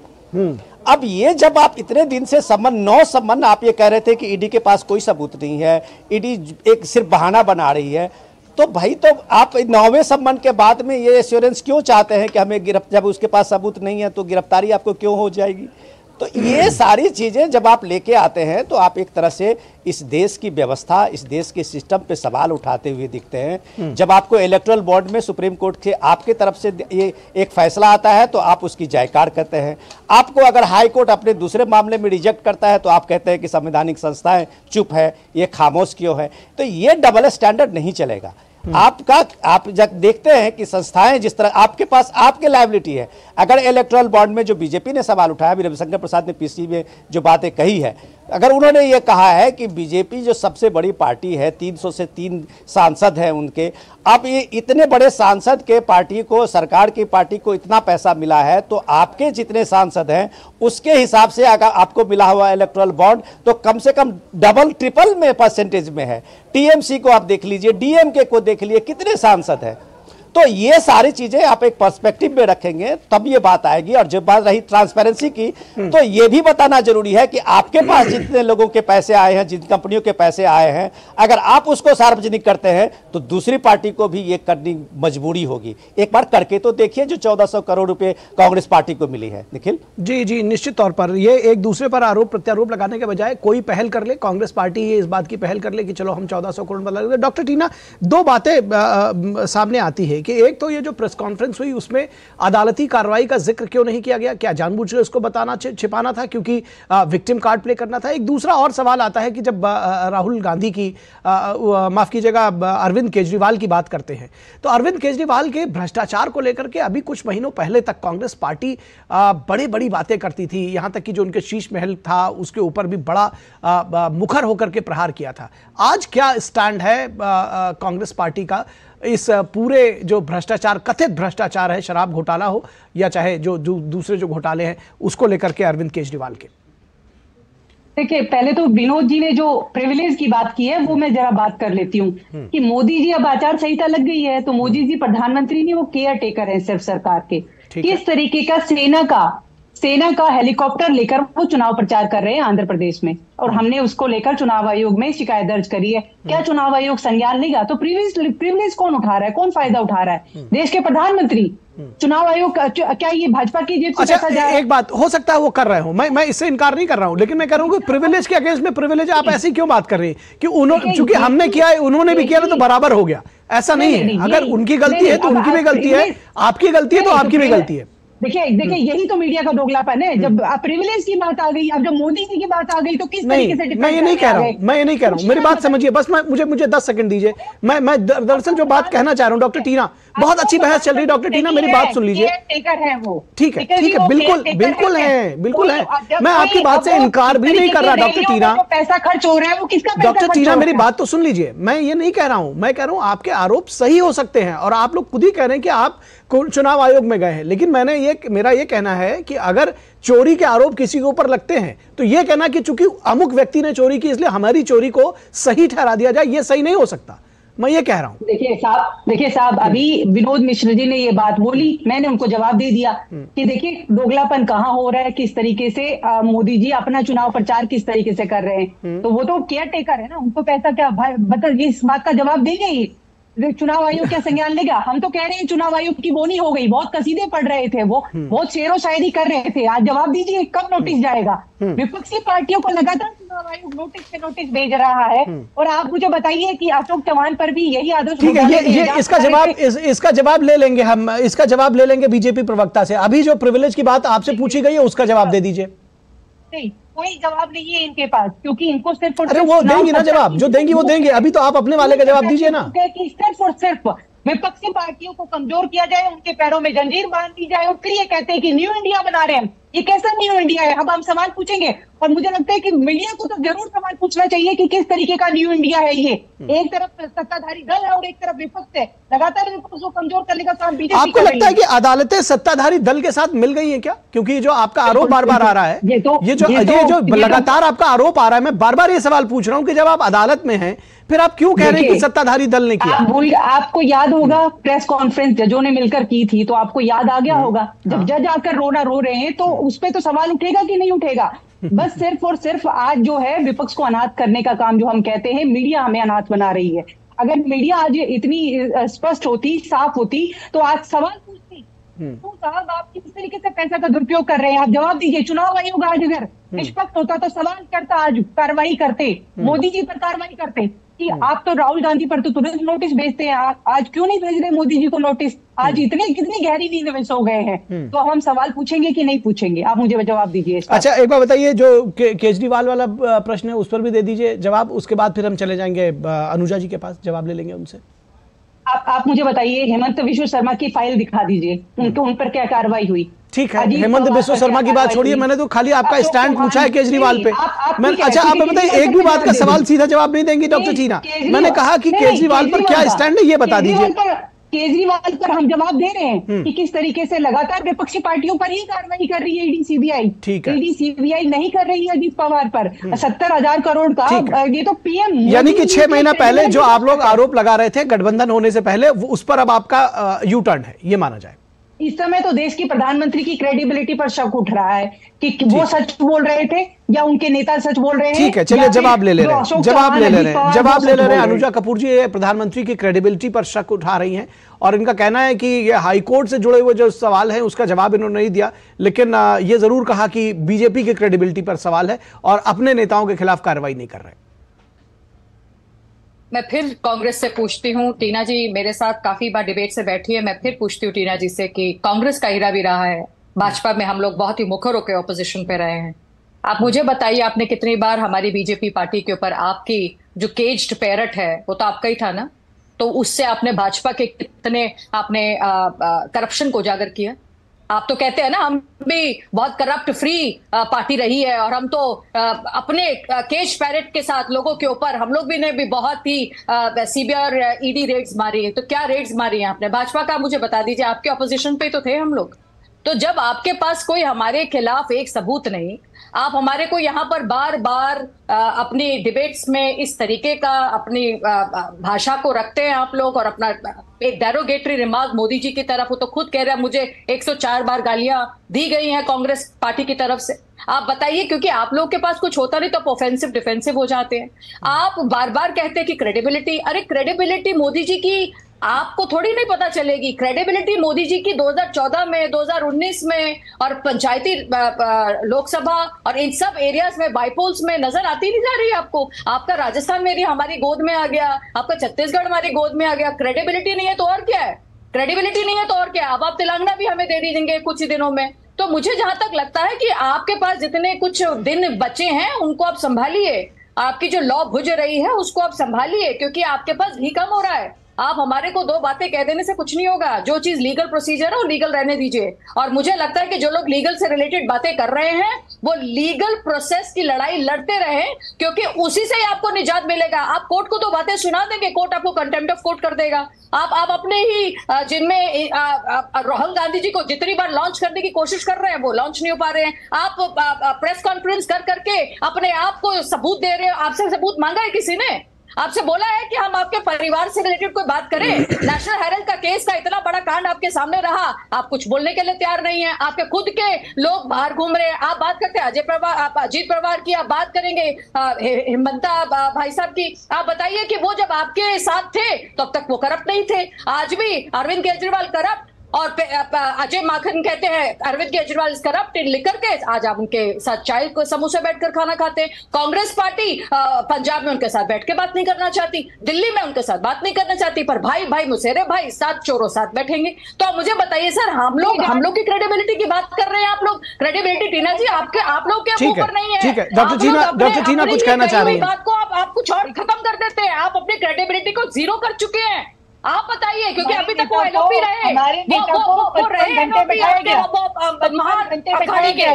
अब ये जब आप इतने दिन से समन 9 समन आप ये कह रहे थे कि ईडी के पास कोई सबूत नहीं है, ईडी एक सिर्फ बहाना बना रही है, तो भाई तो आप 9वें सम्मन के बाद में ये एश्योरेंस क्यों चाहते हैं कि हमें जब उसके पास सबूत नहीं है तो गिरफ्तारी आपको क्यों हो जाएगी? तो ये सारी चीजें जब आप लेके आते हैं तो आप एक तरह से इस देश की व्यवस्था, इस देश के सिस्टम पे सवाल उठाते हुए दिखते हैं। जब आपको इलेक्टोरल बॉन्ड में सुप्रीम कोर्ट से आपके तरफ से ये एक फैसला आता है तो आप उसकी जयकार करते हैं। आपको अगर हाई कोर्ट अपने दूसरे मामले में रिजेक्ट करता है तो आप कहते हैं कि संवैधानिक संस्थाएं चुप है, ये खामोश क्यों है? तो ये डबल स्टैंडर्ड नहीं चलेगा। आप जब देखते हैं कि संस्थाएं जिस तरह आपके पास आपके लायबिलिटी है, अगर इलेक्टोरल बॉन्ड में जो बीजेपी ने सवाल उठाया, अभी रविशंकर प्रसाद ने पीसी में जो बातें कही है, अगर उन्होंने ये कहा है कि बीजेपी जो सबसे बड़ी पार्टी है, 300 से 3 सांसद हैं उनके, अब ये इतने बड़े सांसद के पार्टी को, सरकार की पार्टी को इतना पैसा मिला है, तो आपके जितने सांसद हैं उसके हिसाब से अगर आपको मिला हुआ इलेक्टोरल बॉन्ड तो कम से कम डबल ट्रिपल में परसेंटेज में है। टीएमसी को आप देख लीजिए, डीएमके को देख लीजिए, कितने सांसद हैं। तो ये सारी चीजें आप एक पर्सपेक्टिव में रखेंगे तब ये बात आएगी। और जब बात रही ट्रांसपेरेंसी की, तो ये भी बताना जरूरी है कि आपके पास जितने लोगों के पैसे आए हैं, जिन कंपनियों के पैसे आए हैं, अगर आप उसको सार्वजनिक करते हैं तो दूसरी पार्टी को भी ये करनी मजबूरी होगी। एक बार करके तो देखिए जो 1400 करोड़ रुपए कांग्रेस पार्टी को मिली है। निखिल जी जी, निश्चित तौर पर ये एक दूसरे पर आरोप प्रत्यारोप लगाने के बजाय कोई पहल कर ले, कांग्रेस पार्टी ये इस बात की पहल कर ले कि चलो हम 1400 करोड़ बदला देंगे। डॉक्टर टीना, दो बातें सामने आती है कि एक तो ये जो प्रेस कॉन्फ्रेंस हुई उसमें अदालती कार्रवाई का जिक्र क्यों नहीं किया गया? क्या जानबूझकर इसको बताना छिपाना था क्योंकि विक्टिम कार्ड प्ले करना था? एक दूसरा और सवाल आता है कि जब राहुल गांधी की माफ कीजिएगा अरविंद केजरीवाल की बात करते हैं तो अरविंद केजरीवाल के भ्रष्टाचार को लेकर के अभी कुछ महीनों पहले तक कांग्रेस पार्टी बड़ी बड़ी बातें करती थी, यहां तक कि जो उनके शीश महल था उसके ऊपर भी बड़ा मुखर होकर के प्रहार किया था। आज क्या स्टैंड है कांग्रेस पार्टी का इस पूरे जो भ्रष्टाचार, कथित भ्रष्टाचार है, शराब घोटाला हो या चाहे जो दूसरे जो घोटाले हैं उसको लेकर के अरविंद केजरीवाल के? देखिए, पहले तो विनोद जी ने जो प्रिविलेज की बात की है वो मैं जरा बात कर लेती हूँ कि मोदी जी अब आचार संहिता लग गई है तो मोदी जी प्रधानमंत्री नहीं, वो केयर टेकर है सिर्फ सरकार के। किस तरीके का सेना का हेलीकॉप्टर लेकर वो चुनाव प्रचार कर रहे हैं आंध्र प्रदेश में, और हमने उसको लेकर चुनाव आयोग में शिकायत दर्ज करी है। क्या चुनाव आयोग संज्ञान लेगा? तो प्रिविलेज कौन उठा रहा है, कौन फायदा उठा रहा है? देश के प्रधानमंत्री। चुनाव आयोग क्या ये भाजपा की जेब से पैसा जा रहा है? एक बात हो सकता है वो कर रहे हो, मैं इससे इनकार नहीं कर रहा हूं, लेकिन मैं कह रहा हूं कि प्रिविलेज के अगेंस्ट में प्रिविलेज आप ऐसी क्यों बात कर रही हैं कि उन्होंने, चूंकि हमने किया है उन्होंने भी किया तो बराबर हो गया? ऐसा नहीं है। अगर उनकी गलती है तो उनकी भी गलती है, आपकी गलती है तो आपकी भी गलती है। देखिए यही तो मीडिया का दोगलापन है। जब प्रिविलेज की बात आ गई, अब जब मोदी जी की बात आ गई तो किस तरीके से मैं ये नहीं कह रहा हूं, मेरी बात समझिए बस। मुझे 10 सेकंड दीजिए। मैं दरअसल जो बात कहना चाह रहा हूं, डॉक्टर टीना, बहुत अच्छी बहस चल रही है। डॉक्टर टीना मेरी बात सुन लीजिए। ठीक है, बिल्कुल है। मैं आपकी बात से इनकार भी नहीं कर रहा डॉक्टर टीना। पैसा खर्च हो रहा है वो किसका? डॉक्टर टीना मेरी बात तो सुन लीजिए। मैं ये नहीं कह रहा हूं, मैं कह रहा हूं आपके आरोप सही हो सकते हैं और आप लोग खुद ही कह रहे हैं कि आप चुनाव आयोग में गए हैं, लेकिन मेरा ये कहना है कि अगर चोरी के आरोप किसी के ऊपर लगते हैं तो ये कहना कि चूंकि अमुक व्यक्ति ने चोरी की इसलिए हमारी चोरी को सही ठहरा दिया जाए, ये सही नहीं हो सकता। मैं ये कह रहा हूं। देखिए साहब, अभी विनोद मिश्र जी ने ये बात बोली, मैंने उनको जवाब दे दिया कि देखिए दोगलापन कहाँ हो रहा है, किस तरीके से मोदी जी अपना चुनाव प्रचार किस तरीके से कर रहे हैं। तो वो तो केयर टेकर है ना, उनको पैसा क्या मतलब इस बात का जवाब देंगे ही। चुनाव आयोग क्या संज्ञान लेगा? हम तो कह रहे हैं चुनाव आयोग की बोनी हो गई, बहुत कसीदे पढ़ रहे थे वो, बहुत शेरो शायरी कर रहे थे। आज जवाब दीजिए कब नोटिस जाएगा? विपक्षी पार्टियों को लगातार चुनाव आयोग नोटिस पे नोटिस भेज रहा है और आप मुझे बताइए कि अशोक चव्हाण पर भी यही आदर्श। ठीक है, ये इसका जवाब ले लेंगे हम, इसका जवाब ले लेंगे बीजेपी प्रवक्ता से। अभी जो प्रिविलेज की बात आपसे पूछी गई है उसका जवाब दे दीजिए। नहीं, कोई जवाब नहीं है इनके पास, क्योंकि इनको सिर्फ अरे वो देंगी ना जवाब, जो देंगी वो देंगे। अभी तो आप अपने वाले का जवाब दीजिए ना। सिर्फ और सिर्फ विपक्षी पार्टियों को कमजोर किया जाए, उनके पैरों में जंजीर बांध दी जाए और फिर ये कहते हैं कि न्यू इंडिया बना रहे हैं। ये कैसा न्यू इंडिया है? अब हम सवाल पूछेंगे और मुझे लगता है कि मीडिया को तो जरूर सवाल पूछना चाहिए कि किस तरीके का न्यू इंडिया है ये। एक तरफ सत्ताधारी दल है और एक तरफ विपक्ष है, लगातार विपक्ष को कमजोर करने का काम बीजेपी। आपको लगता है कि अदालतें सत्ताधारी दल के साथ मिल गई है क्या? क्योंकि जो आपका आरोप बार बार आ रहा है, ये जो लगातार आपका आरोप आ रहा है, मैं बार बार ये सवाल पूछ रहा हूं कि जब आप अदालत में हैं फिर आप क्यों कह रहे हैं कि सत्ताधारी दल ने किया? आपको याद होगा प्रेस कॉन्फ्रेंस जजों ने मिलकर की थी, तो आपको याद आ गया होगा। जब जज आकर रो रहे हैं तो उस पर तो सवाल उठेगा कि नहीं उठेगा? बस सिर्फ और सिर्फ आज जो है विपक्ष को अनाथ करने का काम जो हम कहते हैं, मीडिया हमें अनाथ बना रही है। अगर मीडिया आज इतनी स्पष्ट होती, साफ होती, तो आज सवाल पूछती तो साहब आप किस तरीके से पैसा का दुरुपयोग कर रहे हैं, आप जवाब दीजिए। चुनाव आयोग आज अगर निष्पक्ष होता तो सवाल करता, आज कार्रवाई करते, मोदी जी पर कार्रवाई करते। कि आप तो राहुल गांधी पर तो तुरंत नोटिस भेजते हैं, आज क्यों नहीं भेज रहे मोदी जी को नोटिस? आज कितनी गहरी नींद में सो गए हैं, तो हम सवाल पूछेंगे कि नहीं पूछेंगे? आप मुझे जवाब दीजिए। अच्छा एक बार बताइए, जो केजरीवाल वाला प्रश्न है उस पर भी दे दीजिए जवाब, उसके बाद फिर हम चले जाएंगे अनुजा जी के पास, जवाब ले लेंगे उनसे। आप मुझे बताइए, हेमंत विश्व शर्मा की फाइल दिखा दीजिए, उन पर क्या कार्रवाई हुई? ठीक है, हेमंत बिस्व शर्मा की बात छोड़िए, मैंने तो खाली आपका स्टैंड पूछा है केजरीवाल पे। मैं अच्छा आप बताइए, एक भी बात का सवाल सीधा जवाब नहीं देंगी डॉक्टर टीना? मैंने कहा कि केजरीवाल पर क्या स्टैंड है ये बता दीजिए। केजरीवाल पर हम जवाब दे रहे हैं कि किस तरीके से लगातार विपक्षी पार्टियों पर ही कार्रवाई कर रही है ईडी सीबीआई। ठीक है, ईडी सीबीआई नहीं कर रही है अजीत पवार पर 70,000 करोड़ का, ये तो पीएम यानी कि 6 महीना पहले जो आप लोग आरोप लगा रहे थे गठबंधन होने से पहले, उस पर अब आपका यू टर्न है, ये माना जाए? इस समय तो देश की प्रधानमंत्री की क्रेडिबिलिटी पर शक उठ रहा है कि वो सच बोल रहे थे या उनके नेता सच बोल रहे हैं। ठीक है, चलिए जवाब ले ले रहे हैं अनुजा कपूर जी, ये प्रधानमंत्री की क्रेडिबिलिटी पर शक उठा रही हैं और इनका कहना है कि ये हाईकोर्ट से जुड़े हुए जो सवाल है उसका जवाब इन्होंने नहीं दिया, लेकिन ये जरूर कहा कि बीजेपी की क्रेडिबिलिटी पर सवाल है और अपने नेताओं के खिलाफ कार्रवाई नहीं कर रहे। मैं फिर कांग्रेस से पूछती हूँ, टीना जी मेरे साथ काफी बार डिबेट से बैठी है, मैं फिर पूछती हूँ टीना जी से कि कांग्रेस का हीरा भी रहा है, भाजपा में हम लोग बहुत ही मुखर होकर ऑपोजिशन पे रहे हैं। आप मुझे बताइए, आपने कितनी बार हमारी बीजेपी पार्टी के ऊपर आपकी जो केज्ड पैरट है वो तो आपका ही था ना, तो उससे आपने भाजपा के कितने आपने करप्शन को उजागर किया। आप तो कहते हैं ना हम भी बहुत करप्ट फ्री पार्टी रही है और हम तो अपने केज पैरेट के साथ लोगों के ऊपर हम लोग भी ने भी बहुत ही सीबीआई और ईडी रेड्स मारी है। तो क्या रेड्स मारी है आपने? भाजपा का मुझे बता दीजिए, आपके ऑपोजिशन पे तो थे हम लोग। तो जब आपके पास कोई हमारे खिलाफ एक सबूत नहीं, आप हमारे को यहाँ पर बार बार अपनी डिबेट्स में इस तरीके का अपनी भाषा को रखते हैं आप लोग और अपना एक डेरोगेटरी रिमार्क मोदी जी की तरफ, वो तो खुद कह रहे हैं मुझे 104 बार गालियां दी गई हैं कांग्रेस पार्टी की तरफ से। आप बताइए, क्योंकि आप लोग के पास कुछ होता नहीं तो आप ऑफेंसिव डिफेंसिव हो जाते हैं। आप बार बार कहते हैं कि क्रेडिबिलिटी, अरे क्रेडिबिलिटी मोदी जी की आपको थोड़ी नहीं पता चलेगी। क्रेडिबिलिटी मोदी जी की 2014 में, 2019 में और पंचायती लोकसभा और इन सब एरियाज में बाईपोल्स में नजर आती नहीं जा रही है आपको। आपका राजस्थान मेरी हमारी गोद में आ गया, आपका छत्तीसगढ़ हमारी गोद में आ गया। क्रेडिबिलिटी नहीं है तो और क्या है? क्रेडिबिलिटी नहीं है तो और क्या? अब आप तेलंगाना भी हमें दे दीजिएंगे कुछ ही दिनों में। तो मुझे जहां तक लगता है कि आपके पास जितने कुछ दिन बचे हैं उनको आप संभालिए, आपकी जो लॉ भुज रही है उसको आप संभालिए, क्योंकि आपके पास घी कम हो रहा है। आप हमारे को दो बातें कह देने से कुछ नहीं होगा। जो चीज लीगल प्रोसीजर है वो लीगल रहने दीजिए। और मुझे लगता है कि जो लोग लीगल से रिलेटेड बातें कर रहे हैं वो लीगल प्रोसेस की लड़ाई लड़ते रहे, क्योंकि उसी से ही आपको निजात मिलेगा। आप कोर्ट को तो बातें सुना देंगे, कोर्ट आपको कंटेम्प्ट ऑफ कोर्ट कर देगा। आप अपने ही जिनमें राहुल गांधी जी को जितनी बार लॉन्च करने की कोशिश कर रहे हैं वो लॉन्च नहीं हो पा रहे हैं। आप प्रेस कॉन्फ्रेंस कर करके अपने आप को सबूत दे रहे हो। आपसे सबूत मांगा है किसी ने? आपसे बोला है कि हम आपके परिवार से रिलेटेड कोई बात करें? नेशनल हेराल्ड का केस का इतना बड़ा कांड आपके सामने रहा, आप कुछ बोलने के लिए तैयार नहीं है। आपके खुद के लोग बाहर घूम रहे हैं, आप बात करते हैं अजीत पवार की, आप बात करेंगे हिमंता भाई साहब की। आप बताइए कि वो जब आपके साथ थे तब तक वो करप्ट नहीं थे। आज भी अरविंद केजरीवाल करप्ट और अजय माखन कहते हैं Arvind Kejriwal is corrupt in liquor case. आज आप उनके साथ चाय को समोसे बैठकर खाना खाते हैं। कांग्रेस पार्टी पंजाब में उनके साथ बैठ के बात नहीं करना चाहती, दिल्ली में उनके साथ बात नहीं करना चाहती, पर भाई भाई मुसेरे भाई साथ चोरों साथ बैठेंगे। तो मुझे बताइए सर, हम लोग की क्रेडिबिलिटी की बात कर रहे हैं। आप लोग क्रेडिबिलिटी, टीना जी आप लोग के ऊपर नहीं है। ठीक है, डॉक्टर टीना कुछ कहना चाह रही है। बात को आप कुछ और खत्म कर देते हैं। आप अपनी क्रेडिबिलिटी को जीरो कर चुके हैं। आप बताइए, क्योंकि अभी तक वो एलओपी रहे,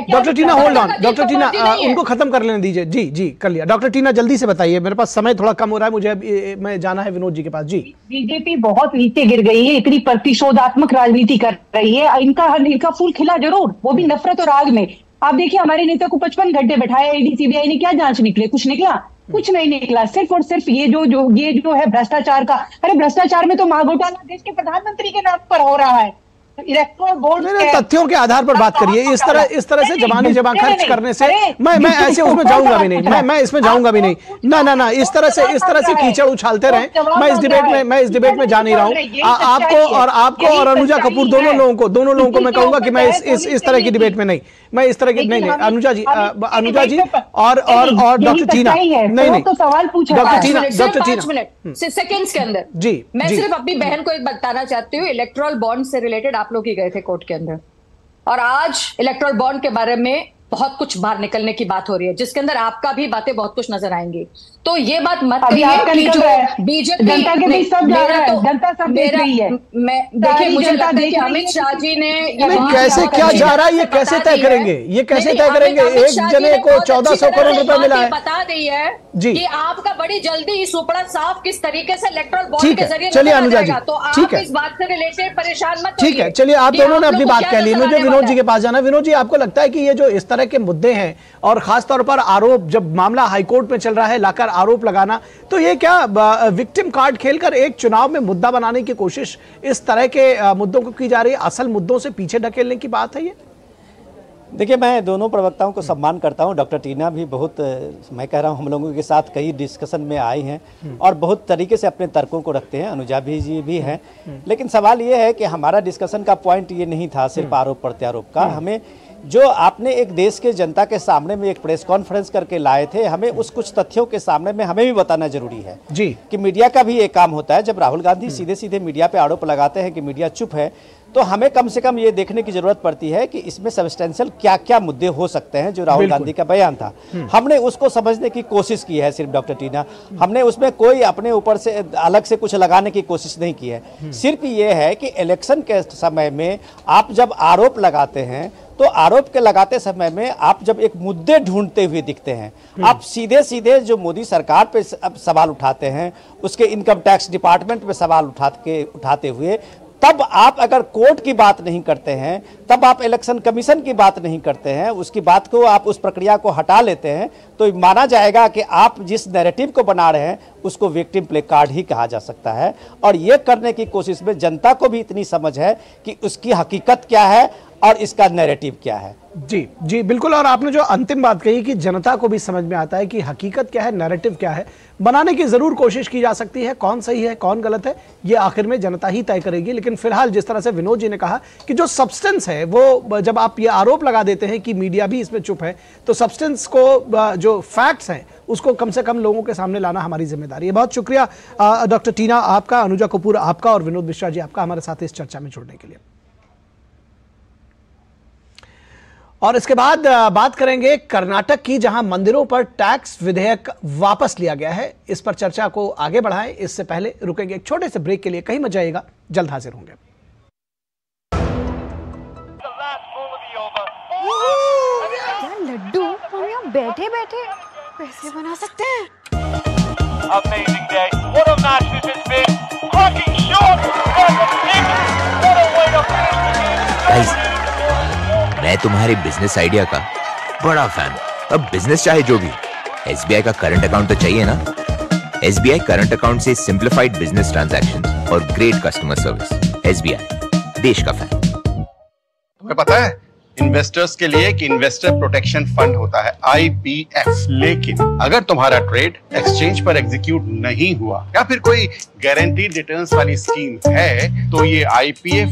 doctor Tina hold on, doctor Tina उनको खत्म कर लेने दीजिए। जी जी कर लिया। डॉक्टर टीना जल्दी से बताइए, मेरे पास समय थोड़ा कम हो रहा है, मुझे मैं जाना है विनोद जी के पास। जी, बीजेपी बहुत नीचे गिर गई है, इतनी प्रतिशोधात्मक राजनीति कर रही है। इनका फूल खिला जरूर, वो भी नफरत और आग में। आप देखिए हमारे नेता को 55 घंटे बैठाया ईडी सीबीआई ने, क्या जांच निकले? कुछ निकला? कुछ नहीं निकला। सिर्फ और सिर्फ ये जो है भ्रष्टाचार का। अरे भ्रष्टाचार में तो मां घोटाला देश के प्रधानमंत्री के नाम पर हो रहा है। इलेक्ट्रोल बोर्ड तथ्यों के आधार पर बात करिए। इस तरह से जबानी जबान खर्च करने से मैं ऐसे उसमें जाऊंगा भी नहीं, मैं इसमें जाऊंगा भी नहीं। ना इस तरह से कीचड़ उछालते रहे, मैं इस डिबेट में जा नहीं रहा हूं। आपको और अनुजा कपूर दोनों लोगों को मैं कहूंगा कि मैं इस तरह की डिबेट में नहीं, मैं इस तरह की नहीं। अनुजा जी और डॉक्टर टीना नहीं तो सवाल पूछा डॉक्टर टीना सेकंड्स के अंदर जी, मैं सिर्फ अपनी बहन को एक बताना चाहती हूँ। इलेक्ट्रोल बॉन्ड से रिलेटेड आप लोग ही गए थे कोर्ट के अंदर, और आज इलेक्ट्रोल बॉन्ड के बारे में बहुत कुछ बाहर निकलने की बात हो रही है, जिसके अंदर आपका भी बातें बहुत कुछ नजर आएंगी। तो ये बात मत अभी आपका कहिए कि निकल जो रहा है, बीजेपी जनता के बीच सब जा रहा है, जनता सब देख रही है। मैं देखिए, मुझे लगता है कि देख रही अमित है शाह जी ने कैसे क्या जा रहा है, ये कैसे तय करेंगे, ये कैसे तय करेंगे? एक जने को 1400 करोड़ रुपए मिला है, बता दी है जी कि आपका बड़ी जल्दी सुपड़ा साफ किस तरीके से इलेक्टोरल बॉन्ड ठीक के है, जरिए चलिए नजर आ अनुजा जी, जाएगा। तो ठीक आप है। इस बात से रिलेटेड परेशान मत ठीक है, होइए चलिए आप कि दोनों ने अपनी लोगों को बात क्या कह ली। नजर मुझे आने विनोद वाला जी है। के पास जाना। विनोद जी, आपको लगता है कि ये जो इस तरह के मुद्दे हैं और खासतौर पर आरोप, जब मामला हाईकोर्ट में चल रहा है, लाकर आरोप लगाना, तो ये क्या विक्टिम कार्ड खेलकर एक चुनाव में मुद्दा बनाने की कोशिश इस तरह के मुद्दों को की जा रही है? असल मुद्दों से पीछे ढकेलने की बात है ये? देखिए, मैं दोनों प्रवक्ताओं को सम्मान करता हूं। डॉक्टर टीना भी बहुत, मैं कह रहा हूं, हम लोगों के साथ कई डिस्कशन में आई हैं और बहुत तरीके से अपने तर्कों को रखते हैं। अनुजा जी भी हैं। लेकिन सवाल ये है कि हमारा डिस्कशन का पॉइंट ये नहीं था सिर्फ आरोप प्रत्यारोप का। हमें जो आपने एक देश के जनता के सामने में एक प्रेस कॉन्फ्रेंस करके लाए थे, हमें उस कुछ तथ्यों के सामने में हमें भी बताना जरूरी है जी कि मीडिया का भी एक काम होता है। जब राहुल गांधी सीधे सीधे मीडिया पे आरोप लगाते हैं कि मीडिया चुप है, तो हमें कम से कम ये देखने की जरूरत पड़ती है कि इसमें सब्सटेंशियल क्या क्या मुद्दे हो सकते हैं। जो राहुल गांधी का बयान था, हमने उसको समझने की कोशिश की है। सिर्फ डॉक्टर टीना, हमने उसमें कोई अपने ऊपर से अलग से कुछ लगाने की कोशिश नहीं की है। सिर्फ ये है कि इलेक्शन के समय में आप जब आरोप लगाते हैं, तो आरोप के लगाते समय में आप जब एक मुद्दे ढूंढते हुए दिखते हैं, आप सीधे सीधे जो मोदी सरकार पे सवाल उठाते हैं, उसके इनकम टैक्स डिपार्टमेंट पे सवाल उठाते हुए, तब आप अगर कोर्ट की बात नहीं करते हैं, तब आप इलेक्शन कमीशन की बात नहीं करते हैं, उसकी बात को आप उस प्रक्रिया को हटा लेते हैं, तो माना जाएगा कि आप जिस नैरेटिव को बना रहे हैं उसको विक्टिम प्ले कार्ड ही कहा जा सकता है। और ये करने की कोशिश में जनता को भी इतनी समझ है कि उसकी हकीकत क्या है और इसका नैरेटिव क्या है। जी जी बिल्कुल। और आपने जो अंतिम बात कही कि जनता को भी समझ में आता है कि हकीकत क्या है, नैरेटिव क्या है, बनाने की जरूर कोशिश की जा सकती है। कौन सही है कौन गलत है, ये आखिर में जनता ही तय करेगी। लेकिन फिलहाल जिस तरह से विनोद जी ने कहा कि जो सब्सटेंस है, वो जब आप ये आरोप लगा देते हैं कि मीडिया भी इसमें चुप है, तो सब्सटेंस को, जो फैक्ट्स हैं, उसको कम से कम लोगों के सामने लाना हमारी जिम्मेदारी है। बहुत शुक्रिया डॉक्टर टीना आपका, अनुजा कपूर आपका और विनोद मिश्रा जी आपका हमारे साथ इस चर्चा में जुड़ने के लिए। और इसके बाद बात करेंगे कर्नाटक की, जहां मंदिरों पर टैक्स विधेयक वापस लिया गया है। इस पर चर्चा को आगे बढ़ाएं, इससे पहले रुकेंगे एक छोटे से ब्रेक के लिए। कहीं मत जाइएगा, जल्द हाजिर होंगे। क्या लड्डू हम यहाँ बैठे बैठे पैसे बना सकते हैं? Amazing day. What a match this has been. Cracking shot from the pick. What a way to finish the game. Guys, मैं तुम्हारे बिजनेस आइडिया का बड़ा फैन। अब बिजनेस चाहे जो भी, SBI का करंट अकाउंट तो चाहिए ना। SBI करंट अकाउंट से सिंप्लीफाइड बिजनेस ट्रांजैक्शन और ग्रेट कस्टमर सर्विस। SBI, देश का फैन। तुम्हें पता है इन्वेस्टर्स के लिए एक इन्वेस्टर प्रोटेक्शन फंड होता है, IPF। लेकिन अगर तुम्हारा ट्रेड एक्सचेंज पर एग्जीक्यूट नहीं हुआ या फिर कोई गारंटीड रिटर्न्स वाली स्कीम है, तो ये IPF